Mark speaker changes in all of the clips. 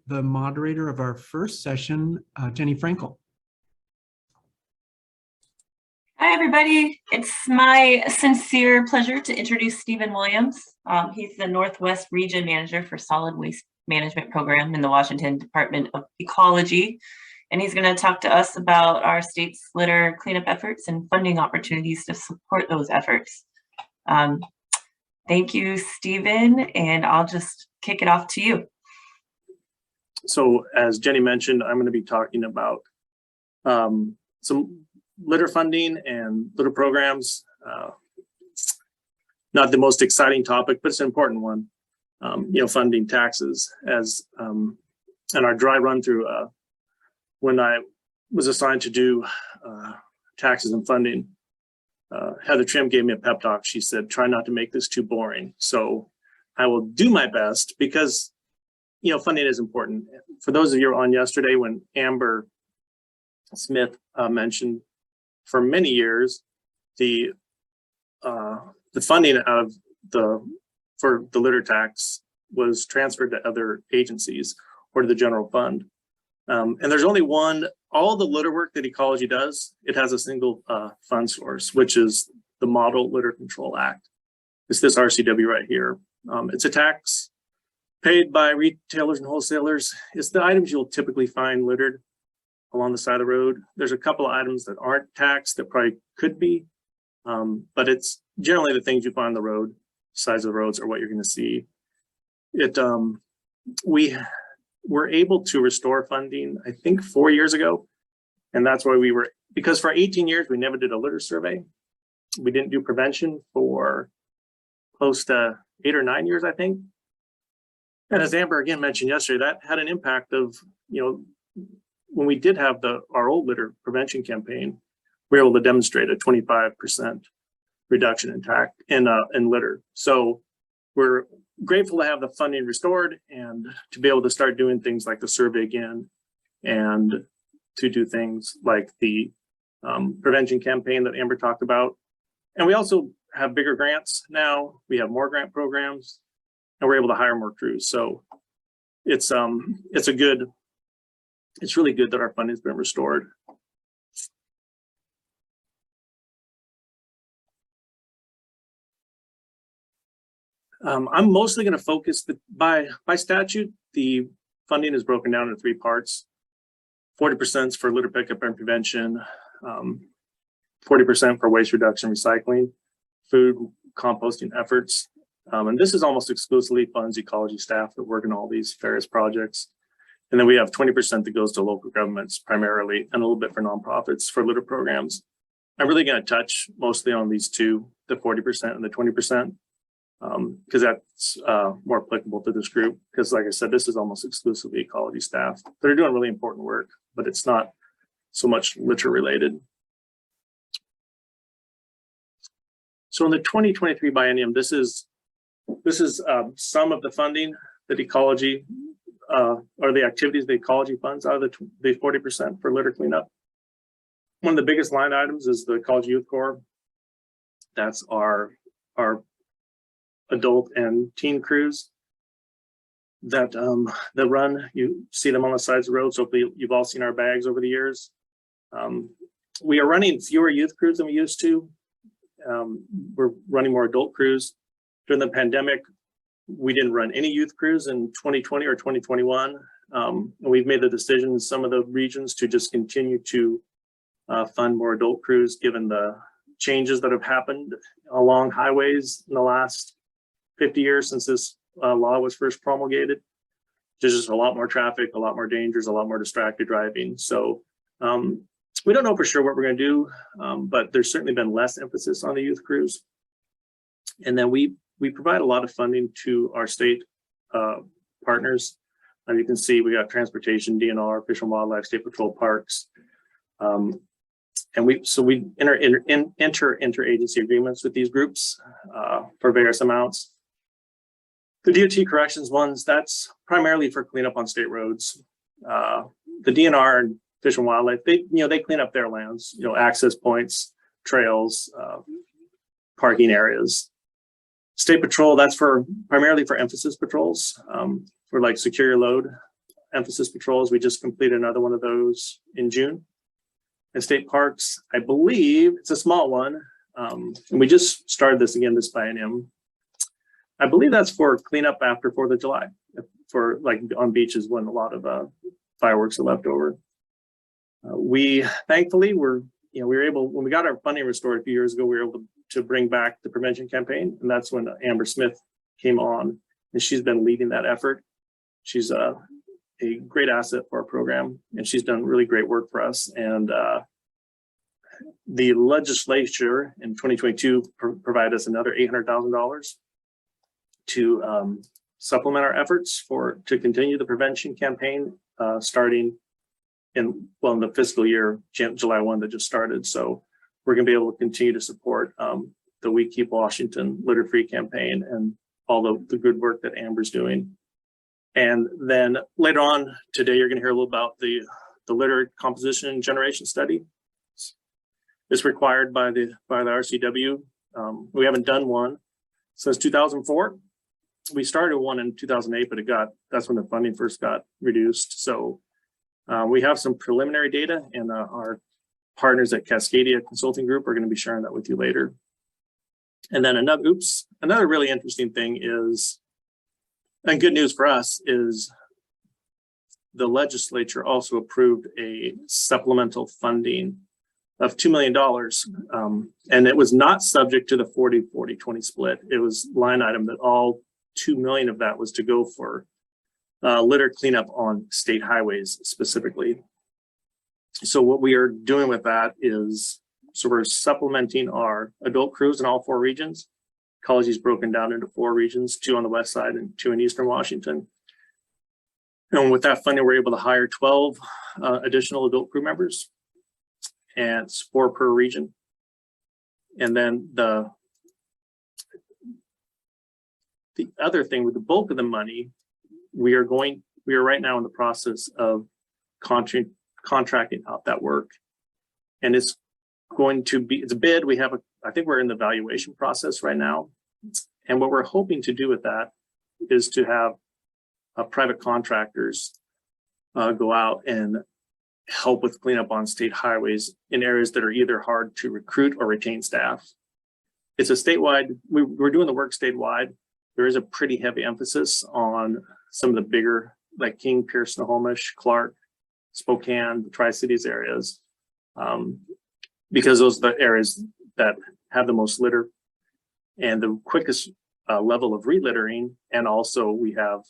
Speaker 1: the moderator of our first session, Jenny Frankel.
Speaker 2: Hi, everybody. It's my sincere pleasure to introduce Stephen Williams. He's the Northwest Region Manager for Solid Waste Management Program in the Washington Department of Ecology. And he's going to talk to us about our state's litter cleanup efforts and funding opportunities to support those efforts. Thank you, Stephen, and I'll just kick it off to you.
Speaker 3: So as Jenny mentioned, I'm going to be talking about some litter funding and litter programs. Not the most exciting topic, but it's an important one. Funding taxes as and our dry run through when I was assigned to do taxes and funding. Heather Trim gave me a pep talk. She said, try not to make this too boring. So I will do my best because, funding is important. For those of you on yesterday when Amber Smith mentioned for many years, the funding out of for the litter tax was transferred to other agencies or to the general fund. And there's only one, all the litter work that Ecology does, it has a single fund source, which is the Model Litter Control Act. It's this RCW right here. It's a tax paid by retailers and wholesalers. It's the items you'll typically find littered along the side of the road. There's a couple of items that aren't taxed that probably could be, but it's generally the things you find on the road, sides of the roads are what you're going to see. We were able to restore funding, I think 4 years ago. And that's why because for 18 years, we never did a litter survey. We didn't do prevention for close to 8 or 9 years, I think. And as Amber again mentioned yesterday, that had an impact of, when we did have our old litter prevention campaign, we were able to demonstrate a 25% reduction in litter. So we're grateful to have the funding restored and to be able to start doing things like the survey again and to do things like the prevention campaign that Amber talked about. And we also have bigger grants now. We have more grant programs and we're able to hire more crews. So it's really good that our funding has been restored. I'm mostly going to focus by statute, the funding is broken down into 3 parts. 40% is for litter pickup and prevention, 40% for waste reduction, recycling, food composting efforts. And this is almost exclusively funds Ecology staff that work in all these various projects. And then we have 20% that goes to local governments primarily, and a little bit for nonprofits for litter programs. I'm really going to touch mostly on these two, the 40% and the 20%. Because that's more applicable to this group. Because like I said, this is almost exclusively Ecology staff. They're doing really important work, but it's not so much litter related. So in the 2023 biennium, this is some of the funding that Ecology, or the activities that Ecology funds out of the 40% for litter cleanup. One of the biggest line items is the Ecology Youth Corps. That's our adult and teen crews that run. You see them on the sides of the road. So you've all seen our bags over the years. We are running fewer youth crews than we used to. We're running more adult crews. During the pandemic, we didn't run any youth crews in 2020 or 2021. And we've made the decision in some of the regions to just continue to fund more adult crews, given the changes that have happened along highways in the last 50 years since this law was first promulgated. There's just a lot more traffic, a lot more dangers, a lot more distracted driving. So we don't know for sure what we're going to do, but there's certainly been less emphasis on the youth crews. And then we provide a lot of funding to our state partners. And you can see we got transportation, DNR, Fish and Wildlife, State Patrol, Parks. And we enter interagency agreements with these groups for various amounts. The DOT corrections ones, that's primarily for cleanup on state roads. The DNR and Fish and Wildlife, they clean up their lands, access points, trails, parking areas. State Patrol, that's primarily for emphasis patrols, for like secure your load emphasis patrols. We just completed another one of those in June. And state parks, I believe it's a small one. And we just started this again this biennium. I believe that's for cleanup after 4th of July, for like on beaches when a lot of fireworks are left over. We thankfully we were able, when we got our funding restored a few years ago, we were able to bring back the prevention campaign. And that's when Amber Smith came on, and she's been leading that effort. She's a great asset for our program, and she's done really great work for us. And the legislature in 2022 provided us another $800,000 to supplement our efforts to continue the prevention campaign starting in the fiscal year, July 1 that just started. So we're going to be able to continue to support the We Keep Washington Litter Free campaign and all the good work that Amber's doing. And then later on today, you're going to hear a little about the litter composition and generation study. It's required by the RCW. We haven't done one since 2004. We started one in 2008, but that's when the funding first got reduced. So we have some preliminary data, and our partners at Cascadia Consulting Group are going to be sharing that with you later. And then another really interesting thing is, and good news for us, is the legislature also approved a supplemental funding of $2 million. And it was not subject to the 40-40-20 split. It was line item that all $2 million of that was to go for litter cleanup on state highways specifically. So what we are doing with that is, so we're supplementing our adult crews in all 4 regions. College is broken down into 4 regions, 2 on the west side and 2 in Eastern Washington. And with that funding, we're able to hire 12 additional adult crew members, and it's 4 per region. And then the other thing with the bulk of the money, we are right now in the process of contracting out that work. And it's a bid. I think we're in the evaluation process right now. And what we're hoping to do with that is to have private contractors go out and help with cleanup on state highways in areas that are either hard to recruit or retain staff. It's a statewide, we're doing the work statewide. There is a pretty heavy emphasis on some of the bigger, like King, Pierce, Snohomish, Clark, Spokane, the Tri-Cities areas, because those are the areas that have the most litter and the quickest level of relittering. And also we have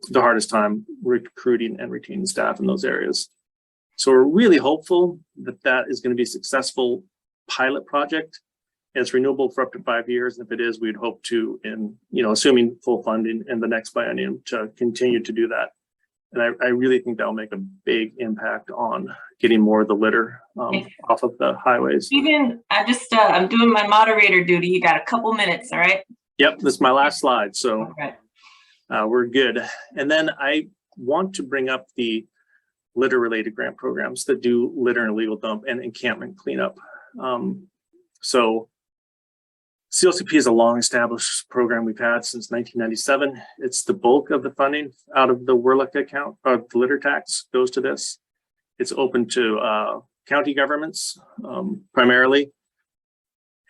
Speaker 3: the hardest time recruiting and retaining staff in those areas. So we're really hopeful that that is going to be a successful pilot project. And it's renewable for up to 5 years. And if it is, we'd hope to, assuming full funding in the next biennium, to continue to do that. And I really think that'll make a big impact on getting more of the litter off of the highways.
Speaker 2: Stephen, I'm doing my moderator duty. You got a couple minutes, all right?
Speaker 3: Yep, this is my last slide, so
Speaker 2: Okay.
Speaker 3: We're good. And then I want to bring up the litter-related grant programs that do litter and illegal dump and encampment cleanup. So CLCP is a long-established program we've had since 1997. It's the bulk of the funding out of the WRLC account, the litter tax goes to this. It's open to county governments primarily,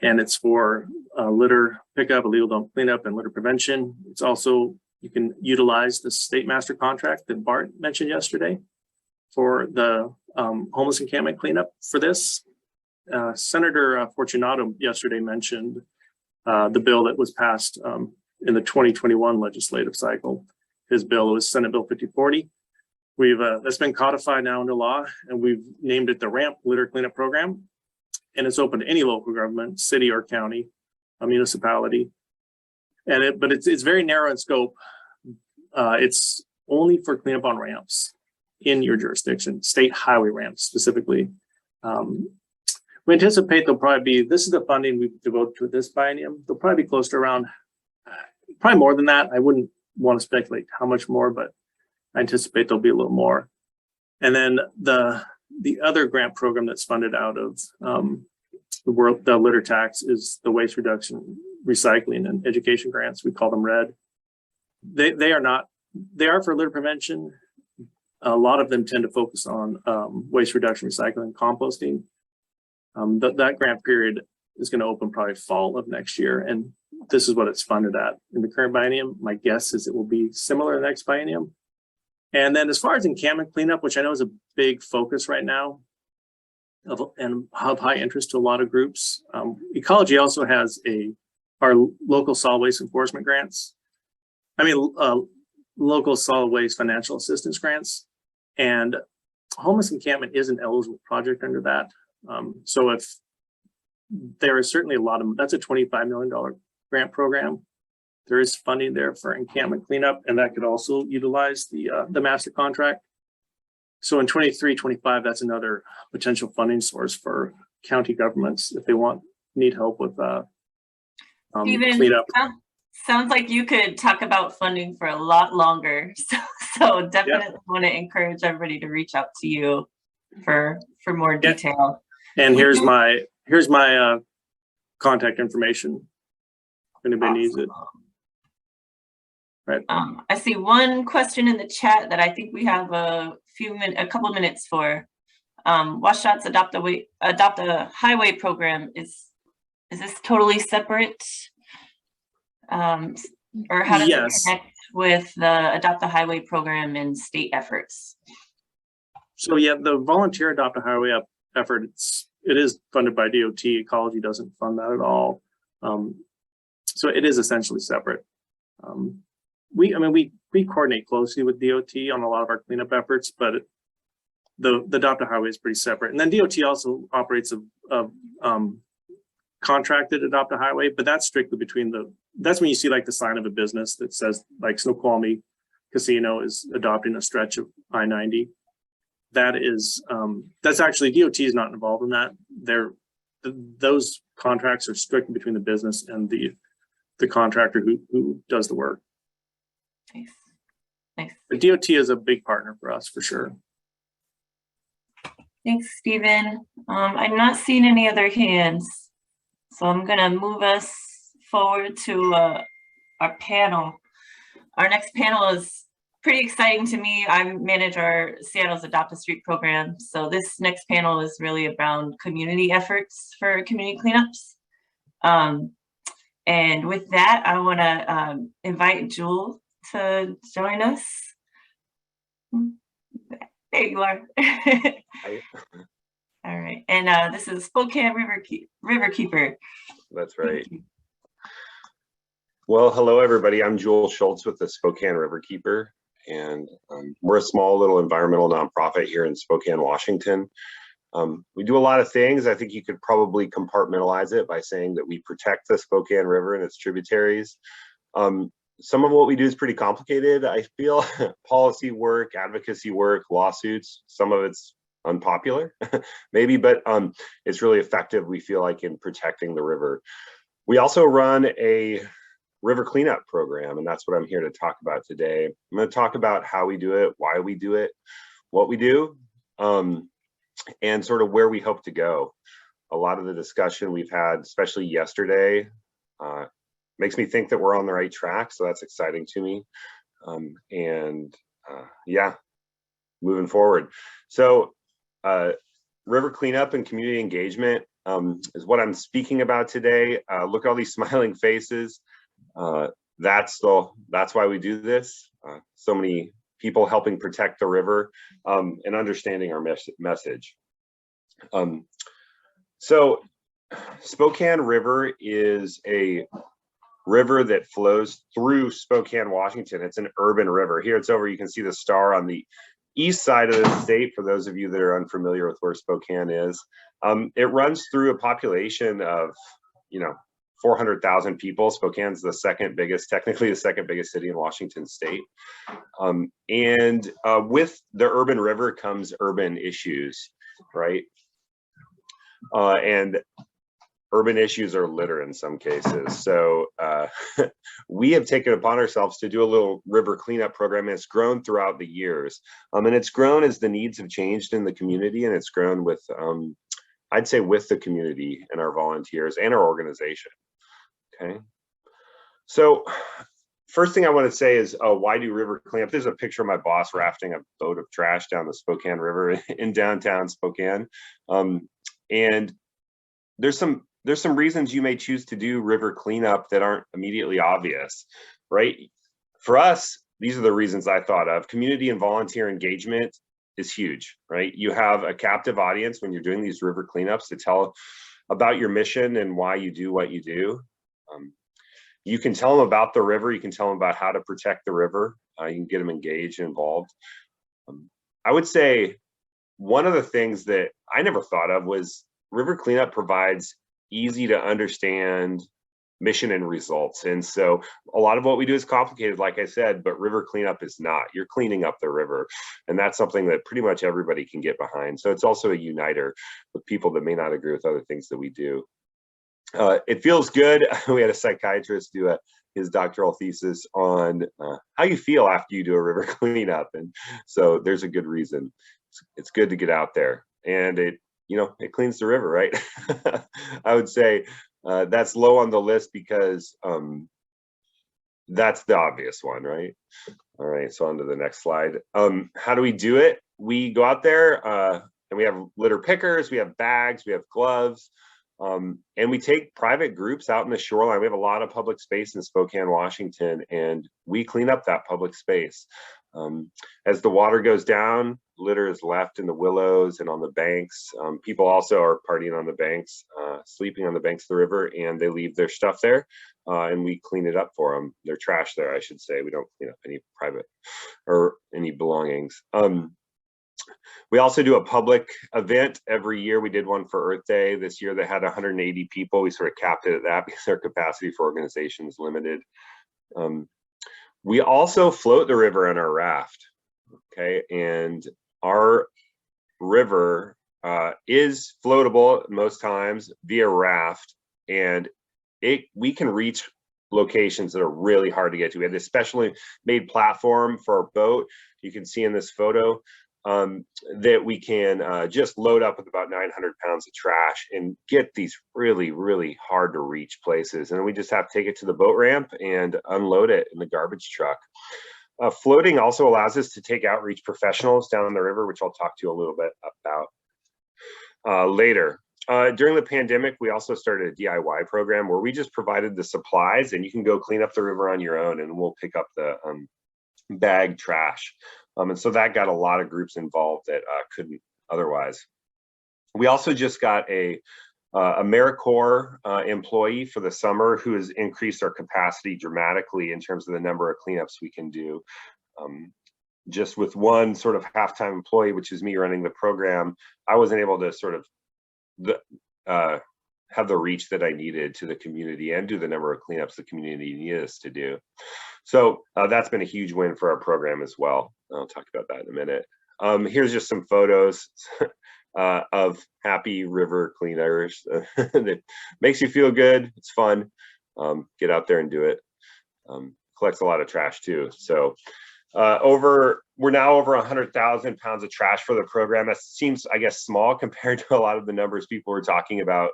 Speaker 3: and it's for litter pickup, illegal dump cleanup, and litter prevention. It's also, you can utilize the state master contract that Bart mentioned yesterday for the homeless encampment cleanup for this. Senator Fortunato yesterday mentioned the bill that was passed in the 2021 legislative cycle. His bill was Senate Bill 5040. That's been codified now into law, and we've named it the RAMP Litter Cleanup Program. And it's open to any local government, city or county, a municipality. But it's very narrow in scope. It's only for cleanup on ramps in your jurisdiction, state highway ramps specifically. We anticipate there'll probably be, this is the funding we devote to this biennium. They'll probably be close to around, probably more than that. I wouldn't want to speculate how much more, but I anticipate there'll be a little more. And then the other grant program that's funded out of the litter tax is the waste reduction, recycling, and education grants. We call them RED. They are for litter prevention, a lot of them tend to focus on waste reduction, recycling, composting. That grant period is going to open probably fall of next year, and this is what it's funded at in the current biennium. My guess is it will be similar in the next biennium. And then as far as encampment cleanup, which I know is a big focus right now and of high interest to a lot of groups, Ecology also has our local solid waste enforcement grants. Local solid waste financial assistance grants, and homeless encampment is an eligible project under that. So if there is certainly a lot of, that's a $25 million grant program. There is funding there for encampment cleanup, and that could also utilize the master contract. So in 23-25, that's another potential funding source for county governments if they need help with cleanup.
Speaker 2: Sounds like you could talk about funding for a lot longer. So definitely want to encourage everybody to reach out to you for more detail.
Speaker 3: And here's my contact information if anybody needs it. Right.
Speaker 2: I see one question in the chat that I think we have a couple of minutes for. WashDOT's Adopt a Highway program is this totally separate? Or how does it connect with the Adopt a Highway program and state efforts?
Speaker 3: So yeah, the volunteer Adopt a Highway effort, it is funded by DOT. Ecology doesn't fund that at all. So it is essentially separate. We coordinate closely with DOT on a lot of our cleanup efforts, but the Adopt a Highway is pretty separate. And then DOT also operates a contracted Adopt a Highway, but that's strictly that's when you see like the sign of a business that says like Snoqualmie Casino is adopting a stretch of I-90. That's actually, DOT is not involved in that. Those contracts are strictly between the business and the contractor who does the work.
Speaker 2: Nice.
Speaker 3: But DOT is a big partner for us for sure.
Speaker 2: Thanks, Stephen. I'm not seeing any other hands, so I'm gonna move us forward to our panel. Our next panel is pretty exciting to me. I manage our Seattle's Adopt a Street program, so this next panel is really around community efforts for community cleanups. And with that, I want to invite Jewel to join us. There you are. All right, and this is Spokane Riverkeeper.
Speaker 4: That's right. Well, hello everybody. I'm Jewel Schultz with the Spokane Riverkeeper, and we're a small little environmental nonprofit here in Spokane, Washington. We do a lot of things. I think you could probably compartmentalize it by saying that we protect the Spokane River and its tributaries. Some of what we do is pretty complicated, I feel. Policy work, advocacy work, lawsuits, some of it's unpopular, maybe, but it's really effective, we feel like, in protecting the river. We also run a river cleanup program, and that's what I'm here to talk about today. I'm going to talk about how we do it, why we do it, what we do, and sort of where we hope to go. A lot of the discussion we've had, especially yesterday, makes me think that we're on the right track, so that's exciting to me. Yeah, moving forward. So river cleanup and community engagement is what I'm speaking about today. Look at all these smiling faces. That's why we do this. So many people helping protect the river and understanding our message. So Spokane River is a river that flows through Spokane, Washington. It's an urban river. Here it's over, you can see the star on the east side of the state, for those of you that are unfamiliar with where Spokane is. It runs through a population of, 400,000 people. Spokane's the second biggest, technically the second biggest city in Washington state. With the urban river comes urban issues, right? And urban issues are litter in some cases. So we have taken upon ourselves to do a little river cleanup program, and it's grown throughout the years. And it's grown as the needs have changed in the community, and it's grown with, I'd say, with the community and our volunteers and our organization. Okay. So first thing I want to say is, why do river cleanup? There's a picture of my boss rafting a boat of trash down the Spokane River in downtown Spokane. And there's some reasons you may choose to do river cleanup that aren't immediately obvious, right? For us, these are the reasons I thought of. Community and volunteer engagement is huge, right? You have a captive audience when you're doing these river cleanups to tell about your mission and why you do what you do. You can tell them about the river. You can tell them about how to protect the river. You can get them engaged and involved. I would say one of the things that I never thought of was river cleanup provides easy to understand mission and results. And so a lot of what we do is complicated, like I said, but river cleanup is not. You're cleaning up the river. And that's something that pretty much everybody can get behind. So it's also a uniter with people that may not agree with other things that we do. It feels good. We had a psychiatrist do his doctoral thesis on how you feel after you do a river cleanup. And so there's a good reason. It's good to get out there, and it cleans the river, right? I would say that's low on the list because that's the obvious one, right? All right, so on to the next slide. How do we do it? We go out there and we have litter pickers, we have bags, we have gloves, and we take private groups out in the shoreline. We have a lot of public space in Spokane, Washington, and we clean up that public space. As the water goes down, litter is left in the willows and on the banks. People also are partying on the banks, sleeping on the banks of the river, and they leave their stuff there, and we clean it up for them. Their trash there, I should say. We don't clean up any private or any belongings. We also do a public event every year. We did one for Earth Day. This year they had 180 people. We sort of capped it at that because our capacity for organization is limited. We also float the river in our raft, okay? And our river is floatable most times via raft, and we can reach locations that are really hard to get to. We have this specially made platform for our boat. You can see in this photo that we can just load up with about 900 pounds of trash and get these really, really hard to reach places. And we just have to take it to the boat ramp and unload it in the garbage truck. Floating also allows us to take outreach professionals down the river, which I'll talk to you a little bit about later. During the pandemic, we also started a DIY program where we just provided the supplies and you can go clean up the river on your own, and we'll pick up the bag trash. And so that got a lot of groups involved that couldn't otherwise. We also just got a AmeriCorps employee for the summer who has increased our capacity dramatically in terms of the number of cleanups we can do. Just with one sort of half-time employee, which is me running the program, I wasn't able to sort of have the reach that I needed to the community and do the number of cleanups the community needed us to do. So that's been a huge win for our program as well. I'll talk about that in a minute. Here's just some photos of happy river cleaners. That makes you feel good. It's fun. Get out there and do it. Collects a lot of trash too. So we're now over 100,000 pounds of trash for the program. That seems, I guess, small compared to a lot of the numbers people were talking about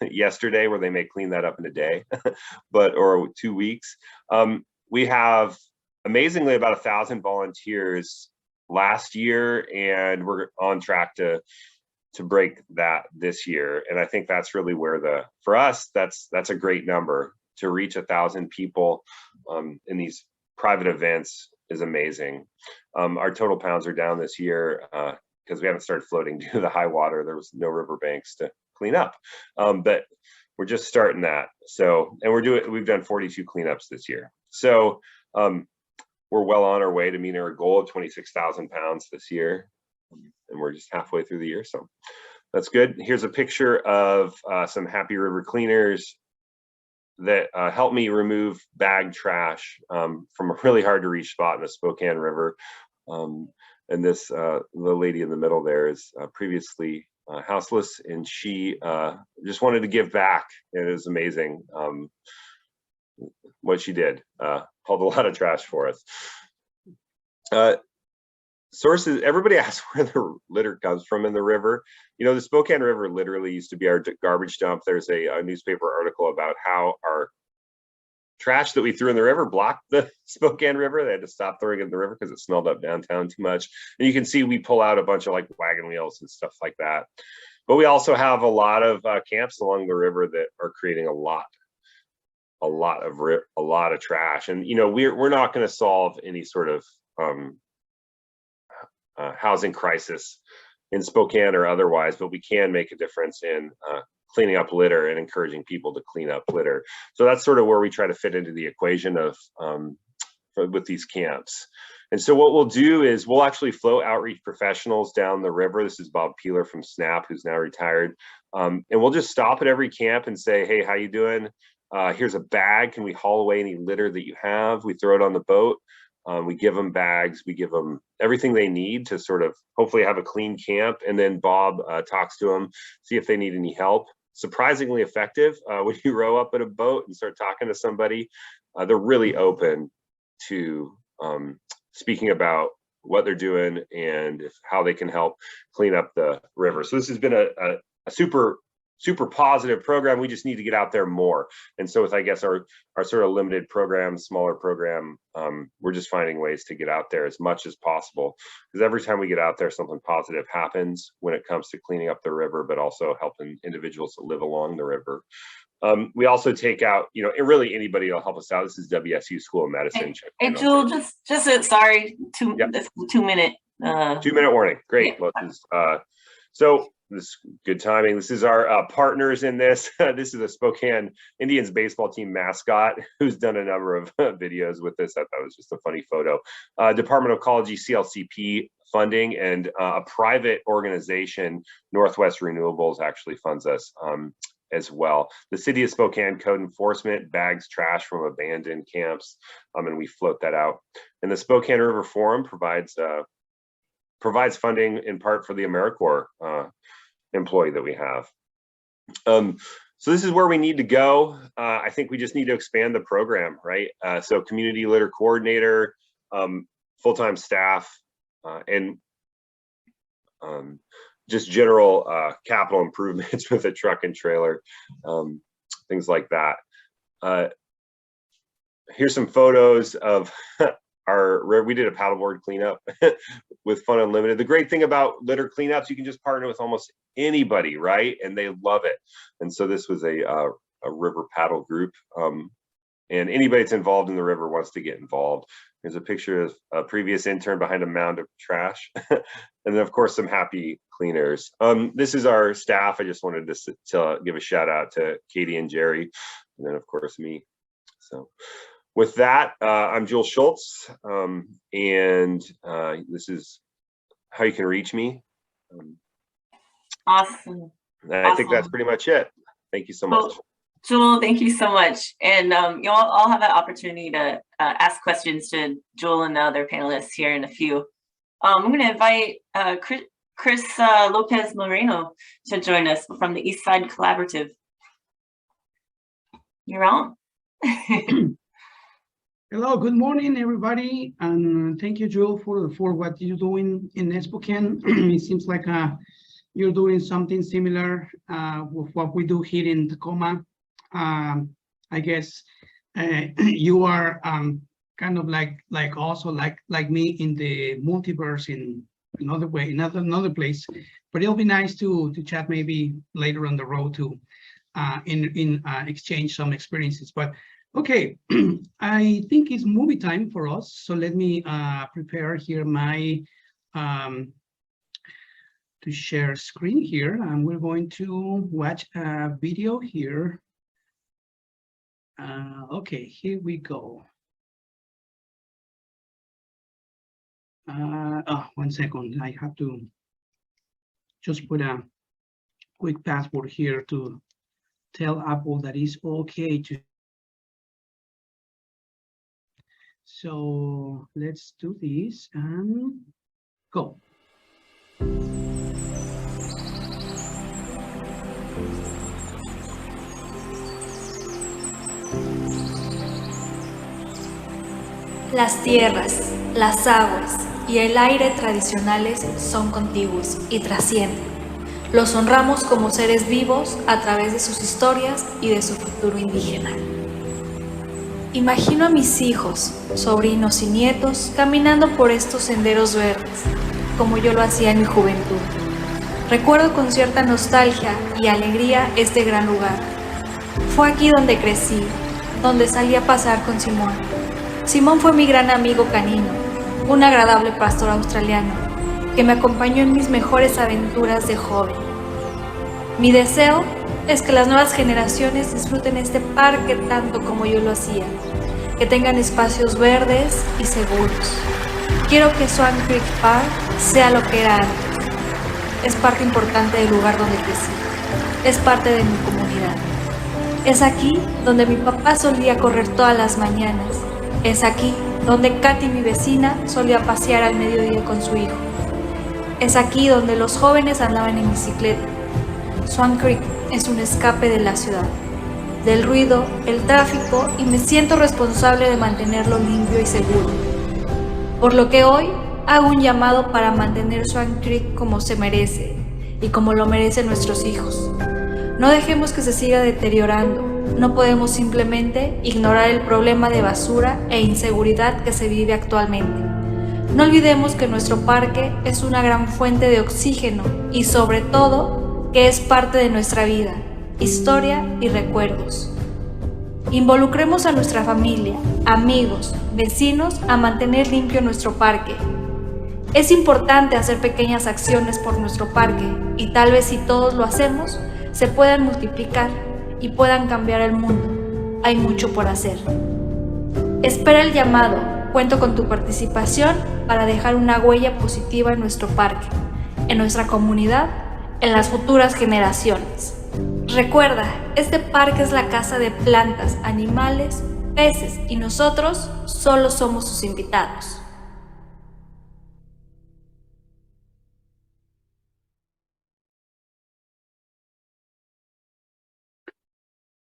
Speaker 4: yesterday, where they may clean that up in a day, or 2 weeks. We have amazingly about 1,000 volunteers last year, and we're on track to break that this year. And I think that's really where for us, that's a great number. To reach 1,000 people in these private events is amazing. Our total pounds are down this year because we haven't started floating due to the high water. There was no riverbanks to clean up, but we're just starting that. So, and we've done 42 cleanups this year. So we're well on our way to meeting our goal of 26,000 pounds this year, and we're just halfway through the year. So that's good. Here's a picture of some happy river cleaners that helped me remove bag trash from a really hard to reach spot in the Spokane River. And this, the lady in the middle there is previously houseless, and she just wanted to give back. And it was amazing what she did. Hauled a lot of trash for us. Sources, everybody asks where the litter comes from in the river. You know, the Spokane River literally used to be our garbage dump. There's a newspaper article about how our trash that we threw in the river blocked the Spokane River. They had to stop throwing it in the river because it smelled up downtown too much. And you can see we pull out a bunch of like wagon wheels and stuff like that. But we also have a lot of camps along the river that are creating a lot of trash. And we're not going to solve any sort of housing crisis in Spokane or otherwise, but we can make a difference in cleaning up litter and encouraging people to clean up litter. So that's sort of where we try to fit into the equation of with these camps. And so what we'll do is we'll actually float outreach professionals down the river. This is Bob Peeler from SNAP, who's now retired. And we'll just stop at every camp and say, hey, how you doing? Here's a bag. Can we haul away any litter that you have? We throw it on the boat. We give them bags. We give them everything they need to sort of hopefully have a clean camp. And then Bob talks to them, see if they need any help. Surprisingly effective when you row up at a boat and start talking to somebody. They're really open to speaking about what they're doing and how they can help clean up the river. So this has been a super positive program. We just need to get out there more. And so with, I guess, our sort of limited program, smaller program, we're just finding ways to get out there as much as possible. Because every time we get out there, something positive happens when it comes to cleaning up the river, but also helping individuals that live along the river. We also take out, really anybody will help us out. This is WSU School of Medicine.
Speaker 2: Hey, Jewel, sorry, 2 minute.
Speaker 4: 2 minute warning. Great. Yeah. Well, so this good timing. This is our partners in this. This is the Spokane Indians baseball team mascot who's done a number of videos with this. I thought it was just a funny photo. Department of Ecology CLCP funding, and a private organization, Northwest Renewables, actually funds us as well. The City of Spokane Code Enforcement bags trash from abandoned camps, and we float that out. And the Spokane River Forum provides funding in part for the AmeriCorps employee that we have. So this is where we need to go. I think we just need to expand the program, right? So community litter coordinator, full-time staff, and just general capital improvements with a truck and trailer, things like that. Here's some photos of we did a paddleboard cleanup with Fun Unlimited. The great thing about litter cleanups, you can just partner with almost anybody, right? And they love it. And so this was a river paddle group. And anybody that's involved in the river wants to get involved. There's a picture of a previous intern behind a mound of trash. And then of course, some happy cleaners. This is our staff. I just wanted to give a shout out to Katie and Jerry, and then of course me. So with that, I'm Joel Schultz, and this is how you can reach me.
Speaker 2: Awesome.
Speaker 4: I think that's pretty much it. Thank you so much.
Speaker 2: Joel, thank you so much. And you'll all have an opportunity to ask questions to Joel and the other panelists here in a few. I'm going to invite Chris Lopez Moreno to join us from the East Side Collaborative. You're on.
Speaker 5: Hello, good morning, everybody, and thank you, Joel, for what you're doing in Spokane. It seems like you're doing something similar with what we do here in Tacoma. I guess you are kind of like also like me in the multiverse in another way, another place. But it'll be nice to chat maybe later on the road to exchange some experiences. But okay, I think it's movie time for us. So let me prepare here my to share screen here, and we're going to watch a video here. Okay, here we go. Oh, 1 second. I have to just put a quick password here to tell Apple that it's okay to. So let's do this and go.
Speaker 6: Las tierras, las aguas y el aire tradicionales son contiguos y trascienden. Los honramos como seres vivos a través de sus historias y de su futuro indígena. Imagino a mis hijos, sobrinos y nietos caminando por estos senderos verdes, como yo lo hacía en mi juventud. Recuerdo con cierta nostalgia y alegría este gran lugar. Fue aquí donde crecí, donde salí a pasar con Simón. Simón fue mi gran amigo canino, un agradable pastor australiano, que me acompañó en mis mejores aventuras de joven. Mi deseo es que las nuevas generaciones disfruten este parque tanto como yo lo hacía, que tengan espacios verdes y seguros. Quiero que Swan Creek Park sea lo que era antes. Es parte importante del lugar donde crecí, es parte de mi comunidad. Es aquí donde mi papá solía correr todas las mañanas. Es aquí donde Katy, mi vecina, solía pasear al mediodía con su hijo. Es aquí donde los jóvenes andaban en bicicleta. Swan Creek es un escape de la ciudad, del ruido, el tráfico, y me siento responsable de mantenerlo limpio y seguro. Por lo que hoy hago un llamado para mantener Swan Creek como se merece y como lo merecen nuestros hijos. No dejemos que se siga deteriorando. No podemos simplemente ignorar el problema de basura e inseguridad que se vive actualmente. No olvidemos que nuestro parque es una gran fuente de oxígeno y sobre todo que es parte de nuestra vida, historia y recuerdos. Involucremos a nuestra familia, amigos, vecinos a mantener limpio nuestro parque. Es importante hacer pequeñas acciones por nuestro parque y tal vez si todos lo hacemos, se puedan multiplicar y puedan cambiar el mundo. Hay mucho por hacer. Espera el llamado. Cuento con tu participación para dejar una huella positiva en nuestro parque, en nuestra comunidad, en las futuras generaciones. Recuerda, este parque es la casa de plantas, animales, peces y nosotros solo somos sus invitados.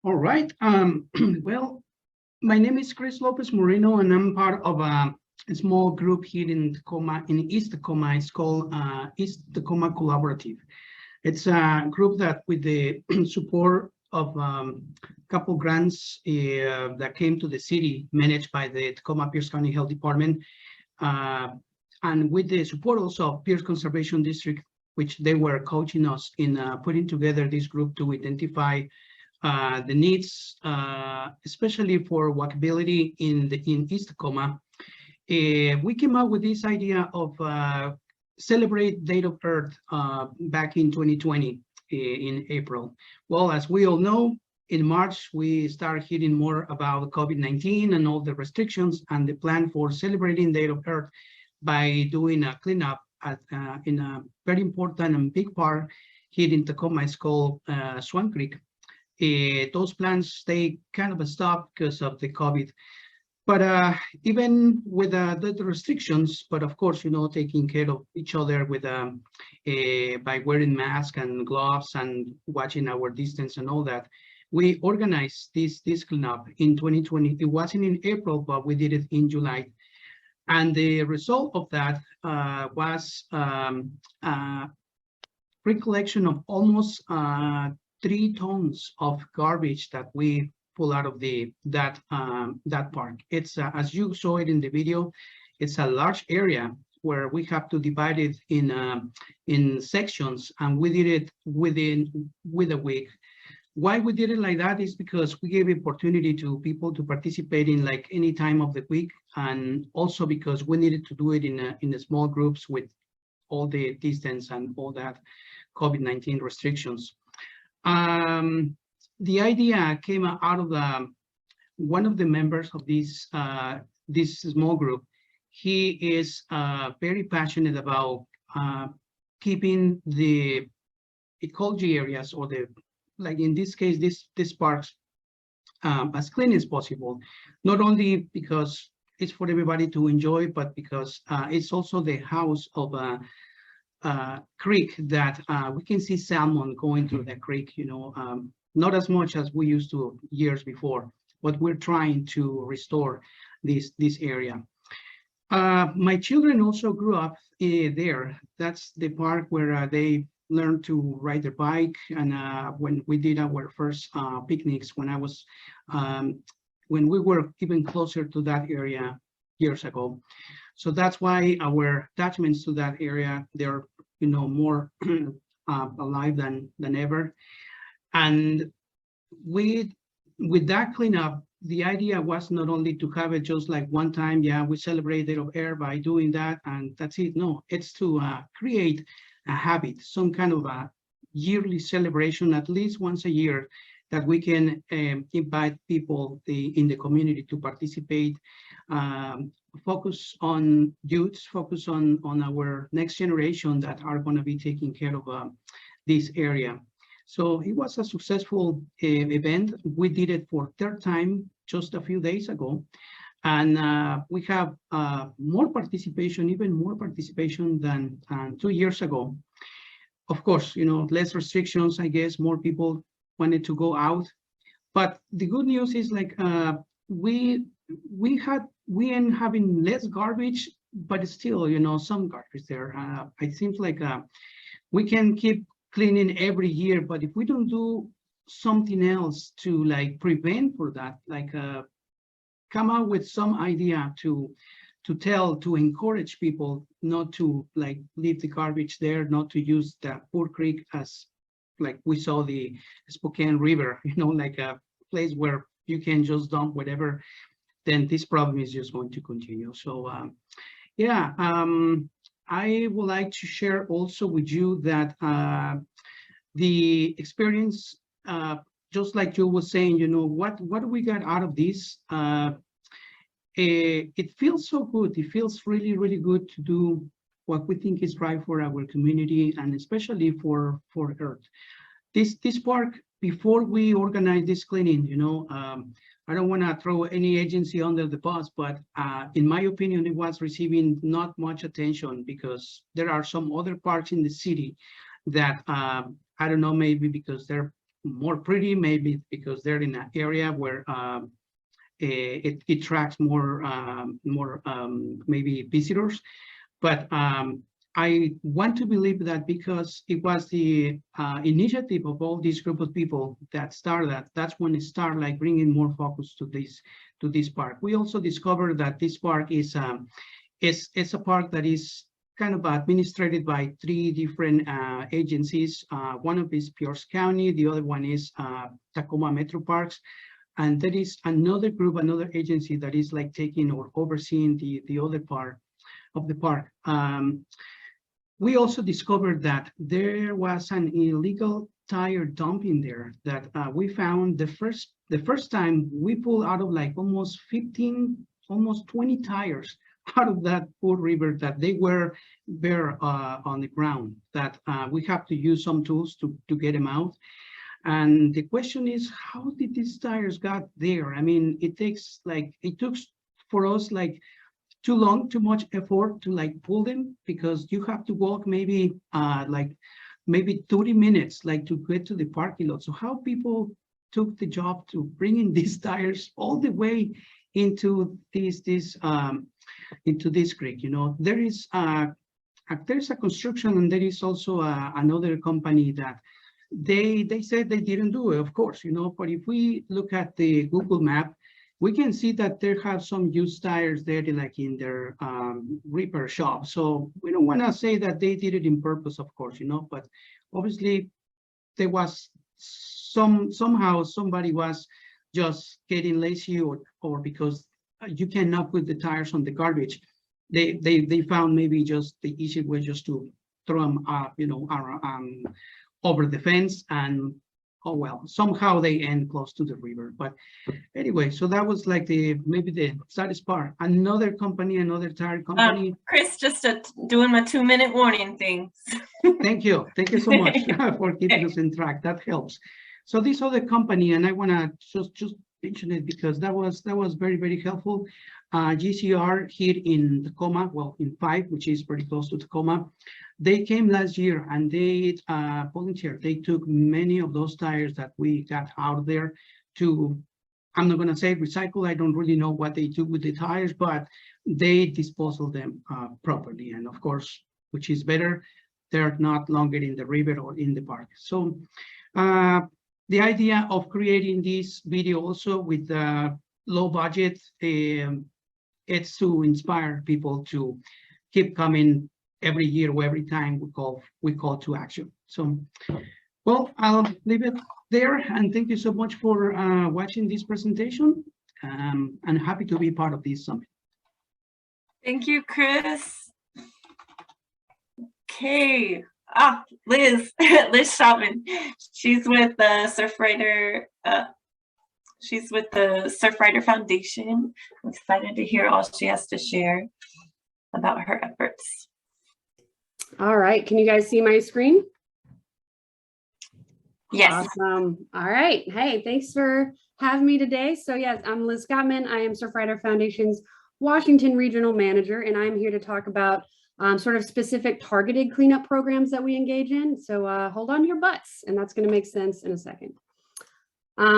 Speaker 5: All right. Well, my name is Chris Lopez Moreno, and I'm part of a small group here in Tacoma, in East Tacoma. It's called East Tacoma Collaborative. It's a group that, with the support of a couple grants that came to the city, managed by the Tacoma Pierce County Health Department, and with the support also of Pierce Conservation District, which they were coaching us in putting together this group to identify the needs, especially for walkability in East Tacoma. We came up with this idea of celebrate Day of Earth back in 2020 in April. Well, as we all know, in March, we started hearing more about COVID-19 and all the restrictions, and the plan for celebrating Day of Earth by doing a cleanup in a very important and big park here in Tacoma is called Swan Creek. Those plans, they kind of stopped because of the COVID. But even with the restrictions, but of course, you know, taking care of each other with by wearing masks and gloves and watching our distance and all that, we organized this cleanup in 2020. It wasn't in April, but we did it in July. And the result of that was recollection of almost 3 tons of garbage that we pull out of that park. It's as you saw it in the video, it's a large area where we have to divide it in sections, and we did it with a week. Why we did it like that is because we gave opportunity to people to participate in like any time of the week, and also because we needed to do it in small groups with all the distance and all that COVID-19 restrictions. The idea came out of one of the members of this small group. He is very passionate about keeping the ecology areas, or like in this case, this parks as clean as possible. Not only because it's for everybody to enjoy, but because it's also the house of a creek that we can see salmon going through that creek, you know, not as much as we used to years before, but we're trying to restore this area. My children also grew up there. That's the park where they learned to ride their bike. And when we did our first picnics, when I was when we were even closer to that area years ago. So that's why our attachments to that area, they're, you know, more alive than ever. And with that cleanup, the idea was not only to have it just like one time, yeah, we celebrate Day of Air by doing that, and that's it. No, it's to create a habit, some kind of a yearly celebration, at least once a year, that we can invite people in the community to participate, focus on youths, focus on our next generation that are going to be taking care of this area. So it was a successful event. We did it for third time just a few days ago. And we have more participation, even more participation than 2 years ago. Of course, you know, less restrictions, I guess, more people wanted to go out. But the good news is like we end having less garbage, but still, you know, some garbage there. It seems like we can keep cleaning every year, but if we don't do something else to like prevent for that, like come out with some idea to encourage people not to like leave the garbage there, not to use the Poor Creek as like we saw the Spokane River, you know, like a place where you can just dump whatever, then this problem is just going to continue. So yeah, I would like to share also with you that the experience, just like you was saying, you know, what we got out of this, it feels so good. It feels really, really good to do what we think is right for our community and especially for Earth. This park, before we organize this cleaning, you know, I don't want to throw any agency under the bus, but in my opinion, it was receiving not much attention because there are some other parks in the city that I don't know, maybe because they're more pretty, maybe because they're in an area where it attracts more maybe visitors. But I want to believe that because it was the initiative of all this group of people that started that, that's when it started like bringing more focus to this park. We also discovered that this park is a park that is kind of administered by 3 different agencies. One of is Pierce County, the other one is Tacoma Metro Parks, and there is another group, another agency that is like taking or overseeing the other part of the park. We also discovered that there was an illegal tire dumping there that we found the first time we pulled out of like almost 20 tires out of that poor river that they were bare on the ground, that we have to use some tools to get them out. And the question is, how did these tires got there? I mean, it took for us like too much effort to like pull them, because you have to walk maybe 30 minutes like to get to the parking lot. So how people took the job to bring in these tires all the way into this creek, you know, there's a construction, and there is also another company that they said they didn't do it, of course, you know, but if we look at the Google map, we can see that there have some used tires there like in their repair shop. So we don't want to say that they did it in purpose, of course, you know, but obviously there was somehow somebody was just getting lazy or because you cannot put the tires on the garbage. They found maybe just the easy way just to throw them up, you know, over the fence, and oh well, somehow they end close to the river. But anyway, so that was like maybe the saddest part. Another company, another tire company.
Speaker 2: Chris, just doing my 2-minute warning thing.
Speaker 5: Thank you so much for keeping us in track. That helps. So this other company, and I want to just mention it because that was very, very helpful. GCR here in Tacoma, well, in 5, which is pretty close to Tacoma. They came last year and they volunteered. They took many of those tires that we got out of there to, I'm not going to say recycle. I don't really know what they do with the tires, but they dispose of them properly. And of course, which is better, they're not longer in the river or in the park. So the idea of creating this video also with low budget. It's to inspire people to keep coming every year or every time we call to action. So, well, I'll leave it there, and thank you so much for watching this presentation. I'm happy to be part of this summit.
Speaker 2: Thank you, Chris. Okay. Liz, Liz Shopman. She's with the Surfrider. She's with the Surfrider Foundation. I'm excited to hear all she has to share about her efforts.
Speaker 7: All right, can you guys see my screen?
Speaker 2: Yes.
Speaker 7: Awesome. All right. Hey, thanks for having me today. So yes, I'm Liz Gottman. I am Surfrider Foundation's Washington Regional Manager, and I'm here to talk about sort of specific targeted cleanup programs that we engage in. So hold on to your butts, and that's going to make sense in a second.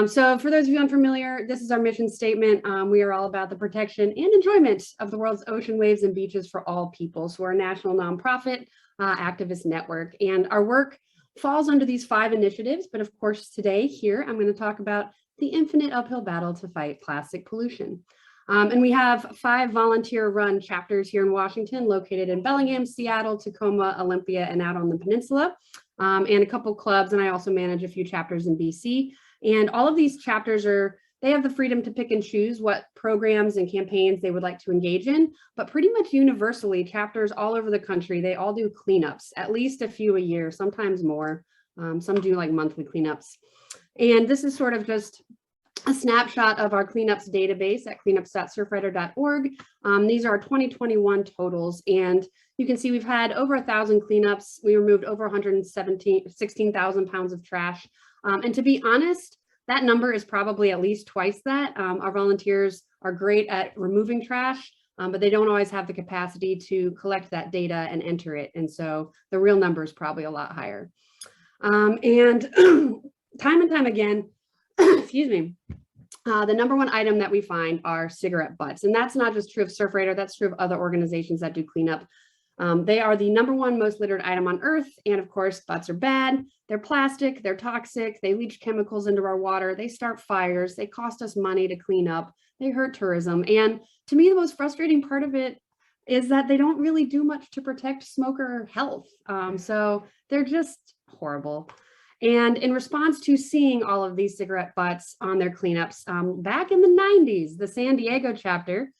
Speaker 7: So for those of you unfamiliar, this is our mission statement. We are all about the protection and enjoyment of the world's ocean, waves, and beaches for all people. So we're a national nonprofit activist network, and our work falls under these 5 initiatives. But of course, today here, I'm going to talk about the infinite uphill battle to fight plastic pollution. And we have 5 volunteer-run chapters here in Washington, located in Bellingham, Seattle, Tacoma, Olympia, and out on the peninsula, and a couple clubs. And I also manage a few chapters in BC. And all of these chapters they have the freedom to pick and choose what programs and campaigns they would like to engage in, but pretty much universally, chapters all over the country, they all do cleanups, at least a few a year, sometimes more. Some do like monthly cleanups. And this is sort of just a snapshot of our cleanups database at cleanups.surfrider.org. These are our 2021 totals, and you can see we've had over 1,000 cleanups. We removed over 16,000 pounds of trash. And to be honest, that number is probably at least twice that. Our volunteers are great at removing trash, but they don't always have the capacity to collect that data and enter it. And so the real number is probably a lot higher. And time and time again, excuse me, the #1 item that we find are cigarette butts. And that's not just true of Surfrider, that's true of other organizations that do cleanup. They are the #1 most littered item on Earth. And of course, butts are bad. They're plastic, they're toxic, they leach chemicals into our water, they start fires, they cost us money to clean up, they hurt tourism. And to me, the most frustrating part of it is that they don't really do much to protect smoker health. So they're just horrible. And in response to seeing all of these cigarette butts on their cleanups, back in the 90s, the San Diego chapter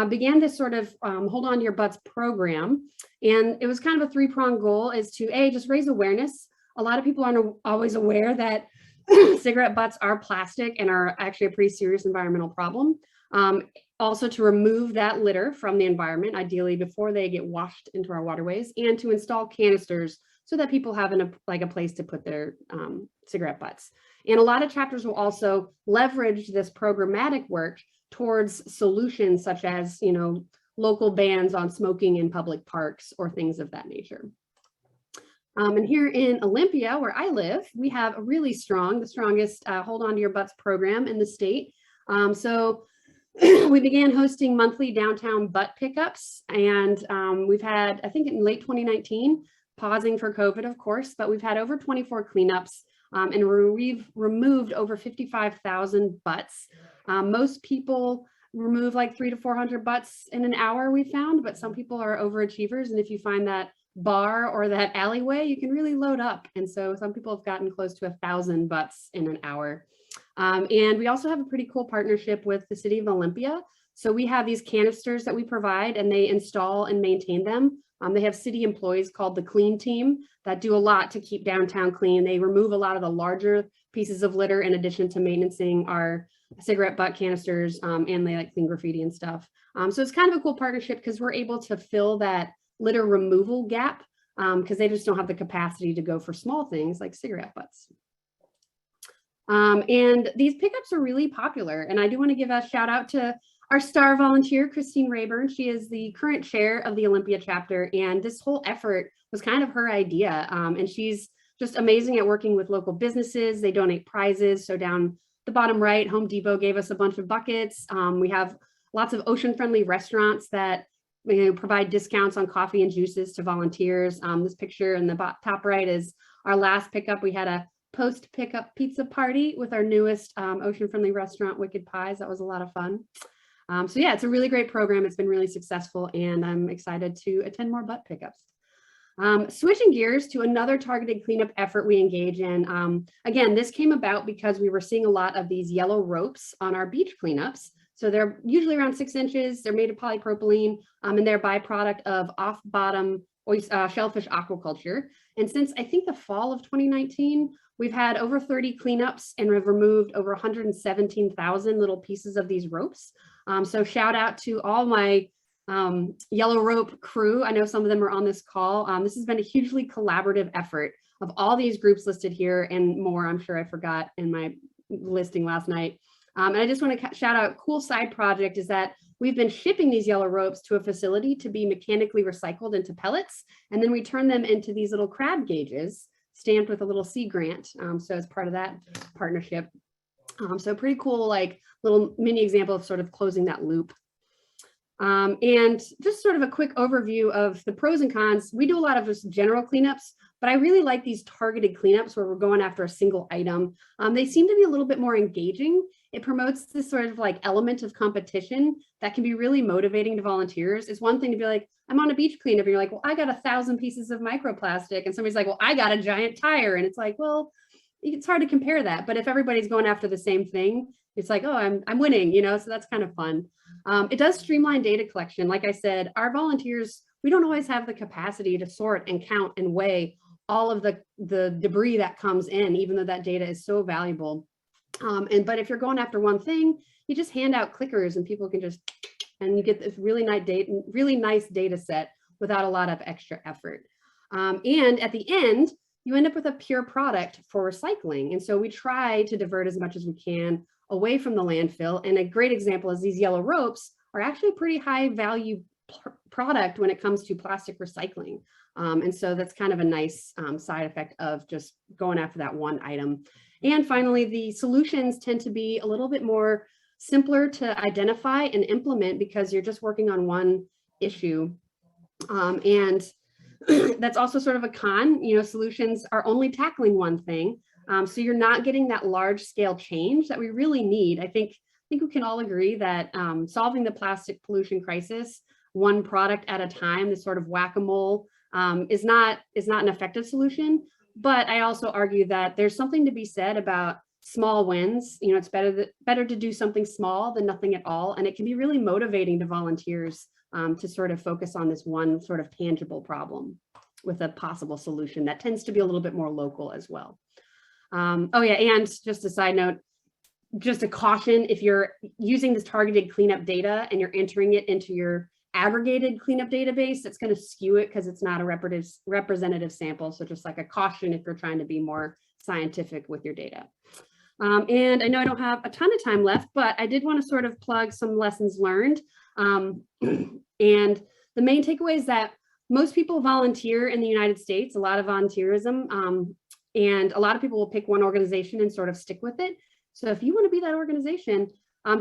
Speaker 7: began this sort of hold on to your butts program. And it was kind of a 3-pronged goal, is to just raise awareness. A lot of people aren't always aware that cigarette butts are plastic and are actually a pretty serious environmental problem. Also to remove that litter from the environment, ideally before they get washed into our waterways, and to install canisters so that people have a place to put their cigarette butts. And a lot of chapters will also leverage this programmatic work towards solutions such as, local bans on smoking in public parks or things of that nature. And here in Olympia, where I live, we have a really the strongest Hold On to Your Butts program in the state. So we began hosting monthly downtown butt pickups, and we've had, I think in late 2019, pausing for COVID, of course, but we've had over 24 cleanups, and we've removed over 55,000 butts. Most people remove like 300 to 400 butts in an hour, we found, but some people are overachievers. And if you find that bar or that alleyway, you can really load up. And so some people have gotten close to 1,000 butts in an hour. And we also have a pretty cool partnership with the city of Olympia. So we have these canisters that we provide, and they install and maintain them. They have city employees called the Clean Team that do a lot to keep downtown clean. They remove a lot of the larger pieces of litter in addition to maintaining our cigarette butt canisters, and they clean graffiti and stuff. So it's kind of a cool partnership because we're able to fill that litter removal gap because they just don't have the capacity to go for small things like cigarette butts. And these pickups are really popular. And I do want to give a shout out to our star volunteer, Christine Rayburn. She is the current chair of the Olympia chapter. And this whole effort was kind of her idea. And she's just amazing at working with local businesses. They donate prizes. So down the bottom right, Home Depot gave us a bunch of buckets. We have lots of ocean-friendly restaurants that provide discounts on coffee and juices to volunteers. This picture in the top right is our last pickup. We had a post pickup pizza party with our newest ocean friendly restaurant, Wicked Pies. That was a lot of fun. So yeah, it's a really great program. It's been really successful, and I'm excited to attend more butt pickups. Switching gears to another targeted cleanup effort we engage in. Again, this came about because we were seeing a lot of these yellow ropes on our beach cleanups. So they're usually around 6 inches. They're made of polypropylene, and they're a byproduct of off-bottom shellfish aquaculture. And since I think the fall of 2019, we've had over 30 cleanups and we've removed over 117,000 little pieces of these ropes. So shout out to all my yellow rope crew. I know some of them are on this call. This has been a hugely collaborative effort of all these groups listed here and more. I'm sure I forgot in my listing last night. And I just want to shout out a cool side project is that we've been shipping these yellow ropes to a facility to be mechanically recycled into pellets. And then we turn them into these little crab gauges stamped with a little sea grant. So as part of that partnership. So pretty cool, like little mini example of sort of closing that loop. And just sort of a quick overview of the pros and cons. We do a lot of just general cleanups, but I really like these targeted cleanups where we're going after a single item. They seem to be a little bit more engaging. It promotes this sort of like element of competition that can be really motivating to volunteers. It's one thing to be like, I'm on a beach cleanup, and you're like, well, I got 1,000 pieces of microplastic, and somebody's like, well, I got a giant tire, and it's like, well, it's hard to compare that. But if everybody's going after the same thing, it's like, oh, I'm winning, you know, so that's kind of fun. It does streamline data collection. Like I said, our volunteers, we don't always have the capacity to sort and count and weigh all of the debris that comes in, even though that data is so valuable. But if you're going after one thing, you just hand out clickers and people can just, and you get this really nice data set without a lot of extra effort. And at the end, you end up with a pure product for recycling. And so we try to divert as much as we can away from the landfill. And a great example is these yellow ropes are actually a pretty high value product when it comes to plastic recycling. And so that's kind of a nice side effect of just going after that one item. And finally, the solutions tend to be a little bit more simpler to identify and implement because you're just working on one issue. And that's also sort of a con, you know, solutions are only tackling one thing. So you're not getting that large scale change that we really need. I think we can all agree that solving the plastic pollution crisis, one product at a time, this sort of whack-a-mole is not an effective solution. But I also argue that there's something to be said about small wins. You know, it's better to do something small than nothing at all. And it can be really motivating to volunteers to sort of focus on this one sort of tangible problem with a possible solution that tends to be a little bit more local as well. Oh yeah, and just a side note, just a caution, if you're using this targeted cleanup data and you're entering it into your aggregated cleanup database, it's going to skew it because it's not a representative sample. So just like a caution if you're trying to be more scientific with your data. And I know I don't have a ton of time left, but I did want to sort of plug some lessons learned. And the main takeaway is that most people volunteer in the United States, a lot of volunteerism, and a lot of people will pick one organization and sort of stick with it. So if you want to be that organization,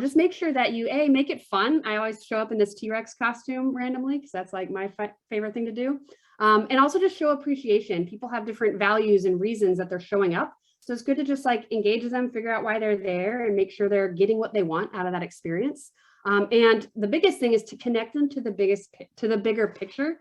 Speaker 7: just make sure that you, make it fun. I always show up in this T-Rex costume randomly because that's like my favorite thing to do. And also just show appreciation. People have different values and reasons that they're showing up. So it's good to just like engage them, figure out why they're there and make sure they're getting what they want out of that experience. And the biggest thing is to connect them to the bigger picture.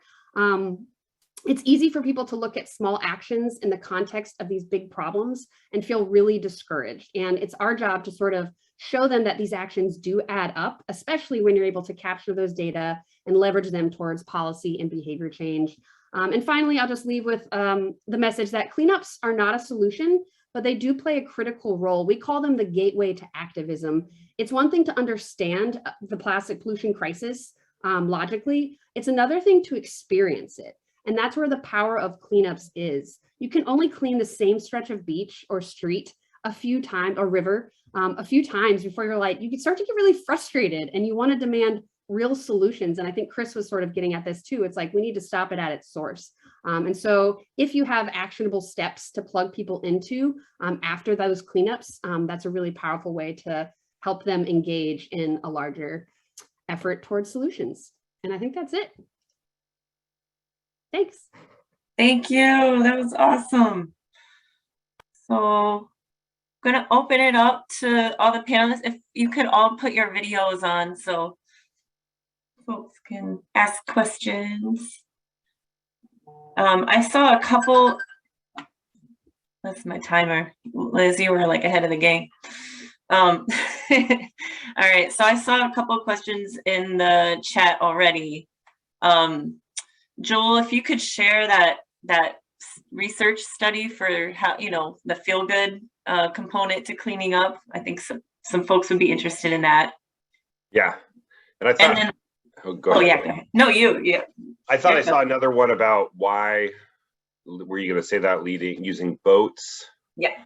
Speaker 7: It's easy for people to look at small actions in the context of these big problems and feel really discouraged. And it's our job to sort of show them that these actions do add up, especially when you're able to capture those data and leverage them towards policy and behavior change. And finally, I'll just leave with the message that cleanups are not a solution, but they do play a critical role. We call them the gateway to activism. It's one thing to understand the plastic pollution crisis logically. It's another thing to experience it. And that's where the power of cleanups is. You can only clean the same stretch of beach or street a few times, or river, a few times before you're like, you can start to get really frustrated and you want to demand real solutions. And I think Chris was sort of getting at this too. It's like, we need to stop it at its source. And so if you have actionable steps to plug people into after those cleanups, that's a really powerful way to help them engage in a larger effort towards solutions. And I think that's it. Thanks.
Speaker 2: Thank you. That was awesome. So gonna open it up to all the panelists. If you could all put your videos on so folks can ask questions. I saw a couple, that's my timer. Liz, you were like ahead of the game. All right, so I saw a couple of questions in the chat already. Joel, if you could share that research study for how, the feel good component to cleaning up. I think some folks would be interested in that.
Speaker 4: Yeah. And I thought,
Speaker 2: And then,
Speaker 4: go
Speaker 2: oh
Speaker 4: ahead.
Speaker 2: yeah, go ahead. No, you.
Speaker 4: I thought I
Speaker 2: Yeah,
Speaker 4: saw another one about why, were you going to say that using boats?
Speaker 2: Yeah.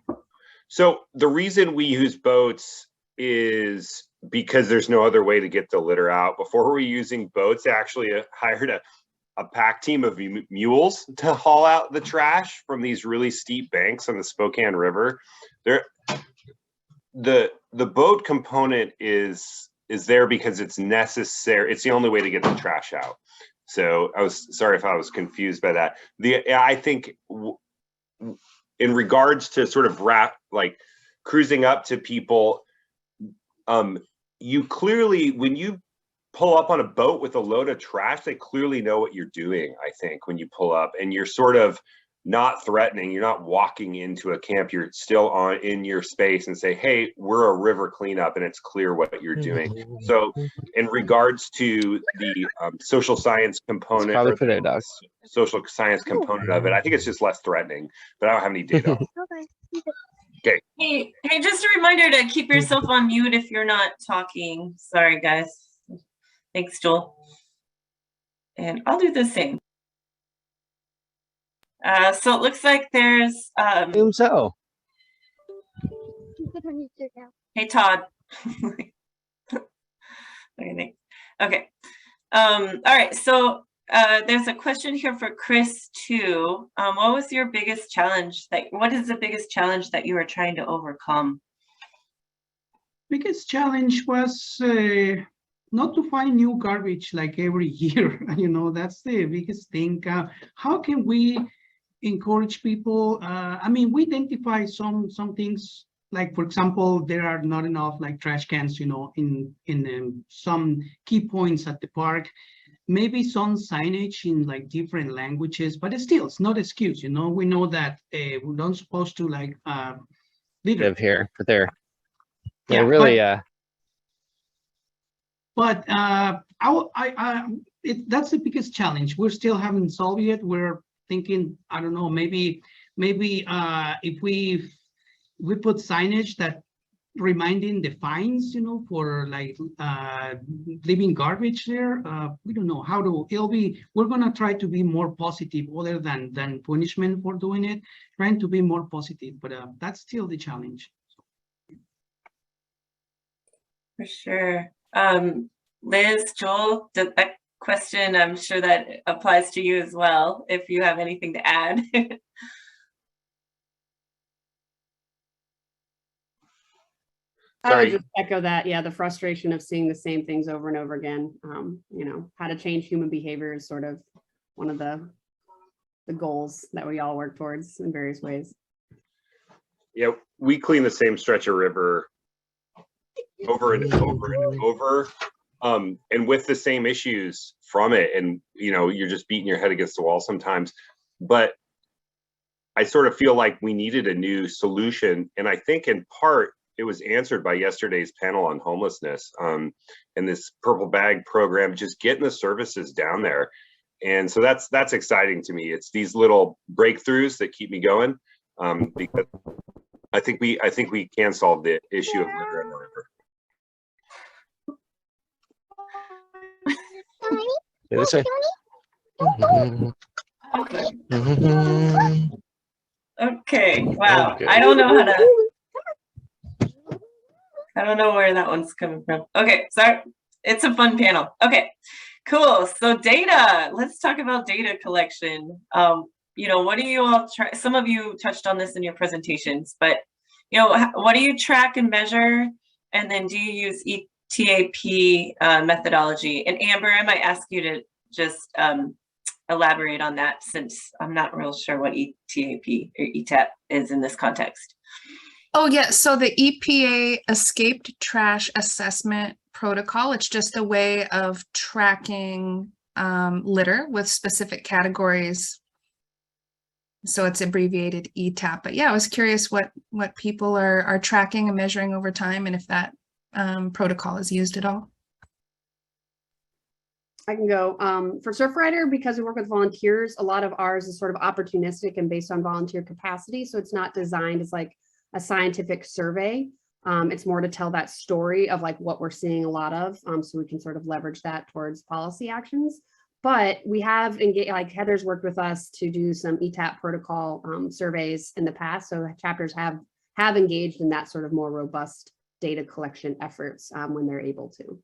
Speaker 4: So the reason we use boats is because there's no other way to get the litter out. Before we were using boats, they actually hired a pack team of mules to haul out the trash from these really steep banks on the Spokane River. The boat component is there because it's necessary. It's the only way to get the trash out. So I was sorry if I was confused by that. I think in regards to sort of cruising up to people, you clearly, when you pull up on a boat with a load of trash, they clearly know what you're doing, I think, when you pull up, and you're sort of not threatening. You're not walking into a camp. You're still in your space and say, hey, we're a river cleanup, and it's clear what you're doing. So in regards to the social science component, or the social science component of it, I think it's just less threatening, but I don't have any data. Okay.
Speaker 2: Hey, just a reminder to keep yourself on mute if you're not talking. Sorry, guys. Thanks, Joel. And I'll do the same. So it looks like there's
Speaker 8: so.
Speaker 2: Hey, Todd. Okay. All right. So there's a question here for Chris too. What was your biggest challenge? What is the biggest challenge that you were trying to overcome?
Speaker 5: Biggest challenge was not to find new garbage like every year. That's the biggest thing. How can we encourage people? I mean, we identify some things, like, for example, there are not enough like trash cans, in some key points at the park. Maybe some signage in like different languages, but still, it's not an excuse. We know that we're not supposed to like
Speaker 8: live here, but they're
Speaker 5: Yeah,
Speaker 8: really
Speaker 5: But that's the biggest challenge. We're still haven't solved it. We're thinking, I don't know, maybe if we put signage that reminding the fines, for like leaving garbage there. We don't know how to. We're gonna try to be more positive, other than punishment for doing it. Trying to be more positive, but that's still the challenge.
Speaker 2: For sure. Liz, Joel, that question, I'm sure that applies to you as well, if you have anything to add.
Speaker 7: I would just echo that. Yeah, the frustration of seeing the same things over and over again. How to change human behavior is sort of one of the goals that we all work towards in various ways.
Speaker 4: Yeah, we clean the same stretch of river over and over and over, and with the same issues from it. And you're just beating your head against the wall sometimes. But I sort of feel like we needed a new solution, and I think in part it was answered by yesterday's panel on homelessness, and this purple bag program, just getting the services down there. And so that's exciting to me. It's these little breakthroughs that keep me going, because I think we can solve the issue of litter in the river.
Speaker 8: this way.
Speaker 2: Okay, wow.
Speaker 8: Okay.
Speaker 2: I don't know where that one's coming from. Okay, sorry. It's a fun panel. Okay, cool. So data, let's talk about data collection. What do you all try? Some of you touched on this in your presentations, but what do you track and measure? And then do you use ETAP methodology? And Amber, I might ask you to just elaborate on that since I'm not real sure what ETAP or ETAP is in this context.
Speaker 9: Oh, yeah. So the EPA Escaped Trash Assessment Protocol, it's just a way of tracking litter with specific categories. So it's abbreviated ETAP. But yeah, I was curious what people are tracking and measuring over time and if that protocol is used at all.
Speaker 7: I can go. For Surfrider, because we work with volunteers, a lot of ours is sort of opportunistic and based on volunteer capacity. So it's not designed as like a scientific survey. It's more to tell that story of like what we're seeing a lot of, so we can sort of leverage that towards policy actions. But we have engaged, like Heather's worked with us to do some ETAP protocol surveys in the past. So chapters have engaged in that sort of more robust data collection efforts when they're able to.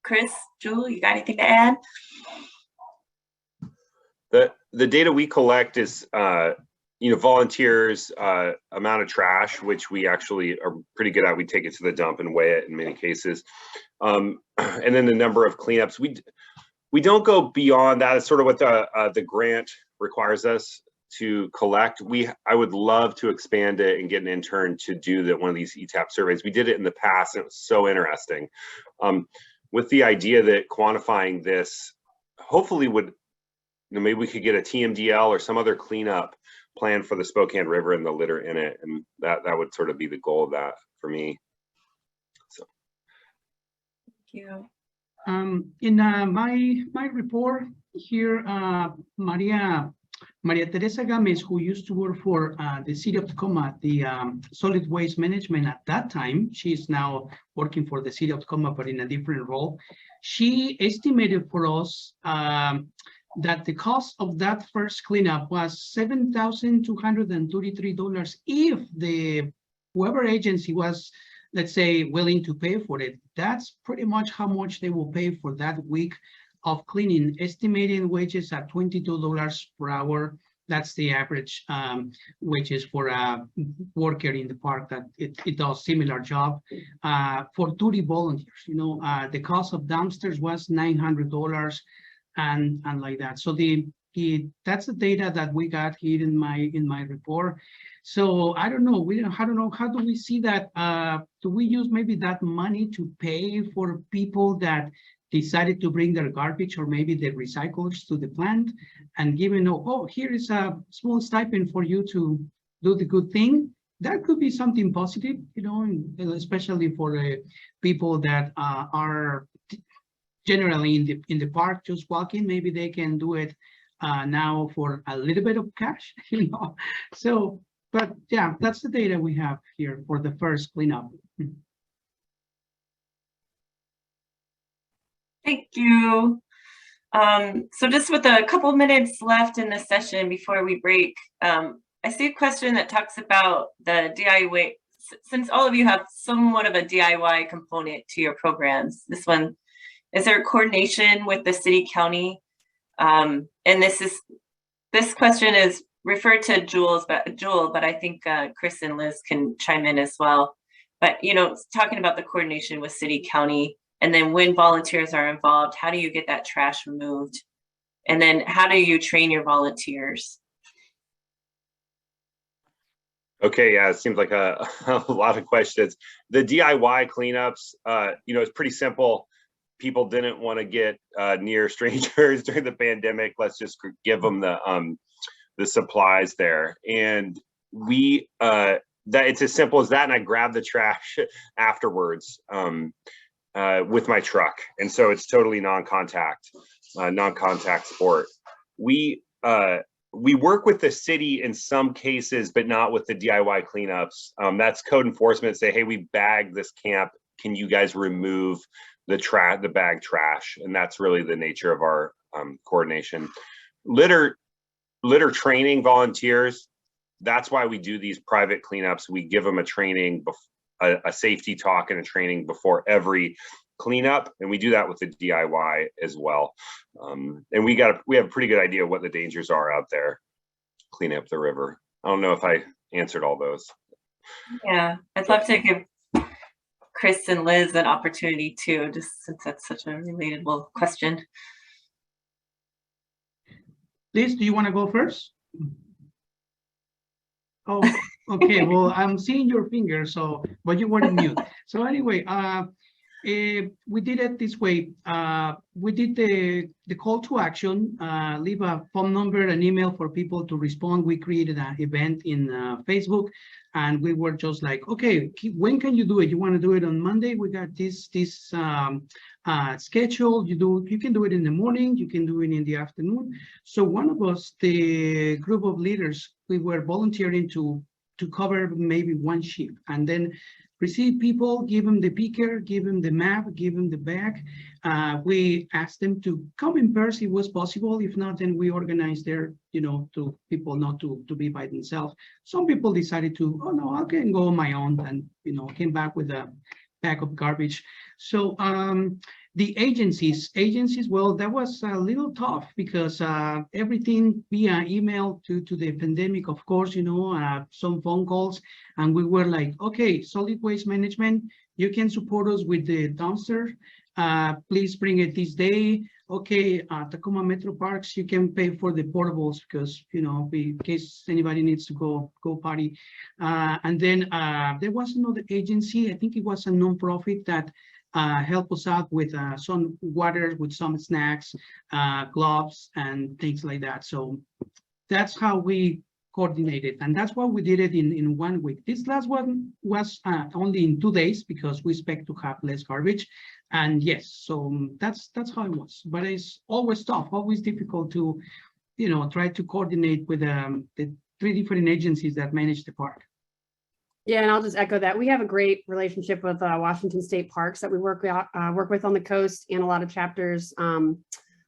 Speaker 2: Chris, Jewel, you got anything to add?
Speaker 4: The data we collect is, volunteers, amount of trash, which we actually are pretty good at. We take it to the dump and weigh it in many cases. And then the number of cleanups. We don't go beyond that. It's sort of what the grant requires us to collect. I would love to expand it and get an intern to do one of these ETAP surveys. We did it in the past and it was so interesting. With the idea that quantifying this hopefully would, maybe we could get a TMDL or some other cleanup plan for the Spokane River and the litter in it. And that would sort of be the goal of that for me. So.
Speaker 2: Thank you.
Speaker 5: In my report here, Maria Teresa Gomez, who used to work for the city of Tacoma, the solid waste management at that time, she's now working for the city of Tacoma, but in a different role. She estimated for us that the cost of that first cleanup was $7,233 if whoever agency was, let's say, willing to pay for it. That's pretty much how much they will pay for that week of cleaning, estimating wages at $22 per hour. That's the average wages for a worker in the park that it does similar job. For 30 volunteers, the cost of dumpsters was $900 and like that. So that's the data that we got here in my report. So I don't know. I don't know, how do we see that? Do we use maybe that money to pay for people that decided to bring their garbage or maybe the recyclers to the plant and given, oh, here is a small stipend for you to do the good thing? That could be something positive, especially for people that are generally in the park just walking. Maybe they can do it now for a little bit of cash, So, but yeah, that's the data we have here for the first cleanup.
Speaker 2: Thank you. So just with a couple minutes left in the session before we break, I see a question that talks about the DIY. Since all of you have somewhat of a DIY component to your programs, this one, is there coordination with the city county? And this question is referred to Jewel, but I think Chris and Liz can chime in as well. But talking about the coordination with city county. And then when volunteers are involved, how do you get that trash removed? And then how do you train your volunteers?
Speaker 4: Okay, yeah, it seems like a lot of questions. The DIY cleanups, it's pretty simple. People didn't want to get near strangers during the pandemic. Let's just give them the supplies there. And that it's as simple as that. And I grab the trash afterwards. With my truck, and so it's totally non-contact sport. We work with the city in some cases, but not with the DIY cleanups. That's code enforcement. Say, hey, we bagged this camp. Can you guys remove the bag trash? And that's really the nature of our coordination. Litter training volunteers. That's why we do these private cleanups. We give them a training a safety talk and a training before every cleanup, and we do that with the DIY as well. And we have a pretty good idea what the dangers are out there cleaning up the river. I don't know if I answered all those.
Speaker 2: Yeah, I'd love to give Chris and Liz an opportunity too, just since that's such a relatable question.
Speaker 5: Liz, do you want to go first? Oh, okay. Well, I'm seeing your finger, so, but you were in mute. So anyway, we did it this way. We did the call to action, leave a phone number, an email for people to respond. We created an event in Facebook, and we were just like, okay, when can you do it? You want to do it on Monday? We got this schedule. You can do it in the morning. You can do it in the afternoon. So one of us, the group of leaders, we were volunteering to cover maybe one shift, and then receive people, give them the picker, give them the map, give them the bag. We asked them to come in person if it was possible. If not, then we organized there, to people not to be by themselves. Some people decided to, oh no, I can go on my own, and came back with a bag of garbage. So the agencies, well, that was a little tough because everything via email to the pandemic, of course, some phone calls, and we were like, okay, solid waste management, you can support us with the dumpster. Please bring it this day. Okay, Tacoma Metro Parks, you can pay for the portables because, in case anybody needs to go party. And then there was another agency, I think it was a nonprofit that help us out with some water, with some snacks, gloves, and things like that. So that's how we coordinated, and that's why we did it in 1 week. This last one was only in 2 days because we expect to have less garbage. And yes, so that's how it was. But it's always tough, always difficult to, try to coordinate with the 3 different agencies that manage the park.
Speaker 7: Yeah, and I'll just echo that. We have a great relationship with Washington State Parks that we work with on the coast, and a lot of chapters